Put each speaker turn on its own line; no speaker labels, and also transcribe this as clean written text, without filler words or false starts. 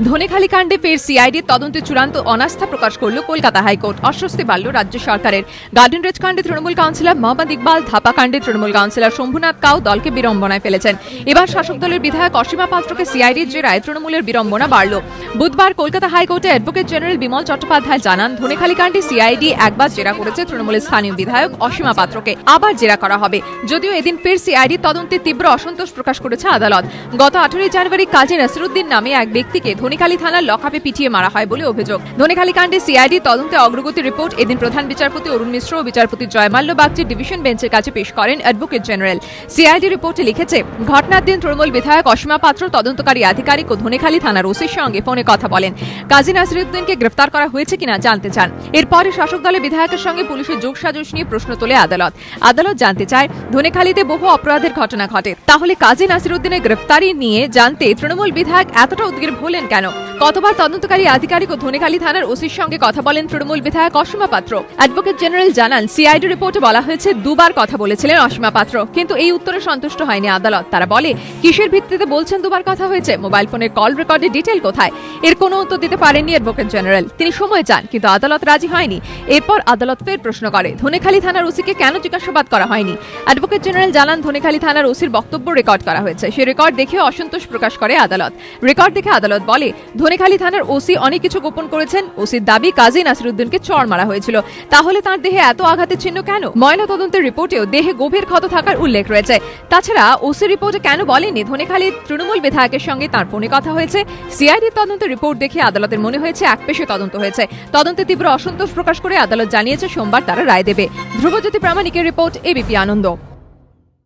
ধনেখালি কাণ্ডে ফের সিআইডির তদন্তে চূড়ান্ত অনাস্থা প্রকাশ করল কলকাতা হাইকোর্ট। অস্বস্তি বাড়ল রাজ্য সরকারের। গার্ডেন রিচ কাণ্ডে তৃণমূল কাউন্সিলর মোহাম্মদ ইকবাল, ধাপা কাণ্ডে তৃণমূল কাউন্সিলর শম্ভুনাথ কাউ দলকে বিড়ম্বনায় ফেলেছেন। এবার শাসক দলের বিধায়ক অসীমা পাত্রকে সিআইডির জেরায় তৃণমূলের বিড়ম্বনা বাড়ল। বুধবার কলকাতা হাইকোর্টে অ্যাডভোকেট জেনারেল বিমল চট্টোপাধ্যায় জানান, ধনেখালি কাণ্ডে সিআইডি একবার জেরা করেছে তৃণমূলের স্থানীয় বিধায়ক অসীমা পাত্রকে, আবার জেরা করা হবে। যদিও এদিন ফের সিআইডির তদন্তে তীব্র অসন্তোষ প্রকাশ করেছে আদালত। গত 18 জানুয়ারি কাজী নাসিরুদ্দিন নামে এক ব্যক্তিকে ধনেখালি থানার লকআপে পিটিয়ে মারা হয় বলে অভিযোগ। ধনেখালি কাণ্ডে সিআইডি তদন্তে অগ্রগতি রিপোর্ট এদিন প্রধান বিচারপতি অরুণ মিশ্র ও বিচারপতি জয়মাল্য বাগচির ডিভিশন বেঞ্চের কাছে পেশ করেন অ্যাডভোকেট জেনারেল। সিআইডি রিপোর্টে লিখেছে, ঘটনার দিন তৃণমূল বিধায়ক অসীমা পাত্র তদন্তকারী আধিকারিক ও ধনেখালি থানার ওসির সঙ্গে ফোনে কথা বলেন। কাজী নাসিরুদ্দিনকে গ্রেফতার করা হয়েছে কিনা জানতে চান। এরপরে শাসক দলের বিধায়কের সঙ্গে পুলিশের যোগসাজশ নিয়ে প্রশ্ন তোলে আদালত। আদালত জানতে চায়, ধনেখালিতে বহু অপরাধের ঘটনা ঘটে, তাহলে কাজী নাসিরুদ্দিনের গ্রেফতারি নিয়ে জানতে তৃণমূল বিধায়ক এতটা উদ্গ্রীব হলেন কেন? কতবার তদন্তকারী আধিকারিক ও ধনেখালি থানার ওসির সঙ্গে কথা বলেন তৃণমূল বিধায়ক অসীমা পাত্র? অ্যাডভোকেট জেনারেল জানান, সিআইডি রিপোর্টে বলা হয়েছে দুবার কথা বলেছিলেন অসীমা পাত্র, কিন্তু এই উত্তরে সন্তুষ্ট হয়নি আদালত। তারা বলে, কিসের ভিত্তিতে বলছেন দুবার কথা হয়েছে? মোবাইল ফোনের কল রেকর্ডের ডিটেল কোথায়? এর কোনো উত্তর দিতে পারেননি অ্যাডভোকেট জেনারেল। তিনি সময় চান, কিন্তু আদালত রাজি হয়নি। এরপর আদালত ফের প্রশ্ন করে, ধনেখালি থানার ওসিকে কেন জিজ্ঞাসাবাদ করা হয়নি? অ্যাডভোকেট জেনারেল জানান, ধনেখালি থানার ওসির বক্তব্য রেকর্ড করা হয়েছে। সেই রেকর্ড দেখে অসন্তোষ প্রকাশ করে আদালত। রেকর্ড দেখে আদালত বলে, ধনেখালি থানার ওসি অনেক কিছু গোপন করেছেন। ওসির দাবি, কাজী নাসিরুদ্দিনকে চড় মারা হয়েছিল। তাহলে তার দেহে এত আঘাতের চিহ্ন কেন? ময়না তদন্তের রিপোর্টেও দেহে গভীর ক্ষত থাকার উল্লেখ রয়েছে। তাছাড়া ওসি রিপোর্টে কেন বলেনি ধনেখালির তৃণমূল বিধায়কের সঙ্গে তার ফোনে কথা হয়েছে? সিআইডির তদন্তের রিপোর্ট দেখে আদালতের মনে হয়েছে একপেশে তদন্ত হয়েছে। তদন্তে তীব্র অসন্তোষ প্রকাশ করে আদালত জানিয়েছে সোমবার তারা রায় দেবে। ধ্রুবজ্যোতি প্রামাণিকের রিপোর্ট, এবিপি আনন্দ।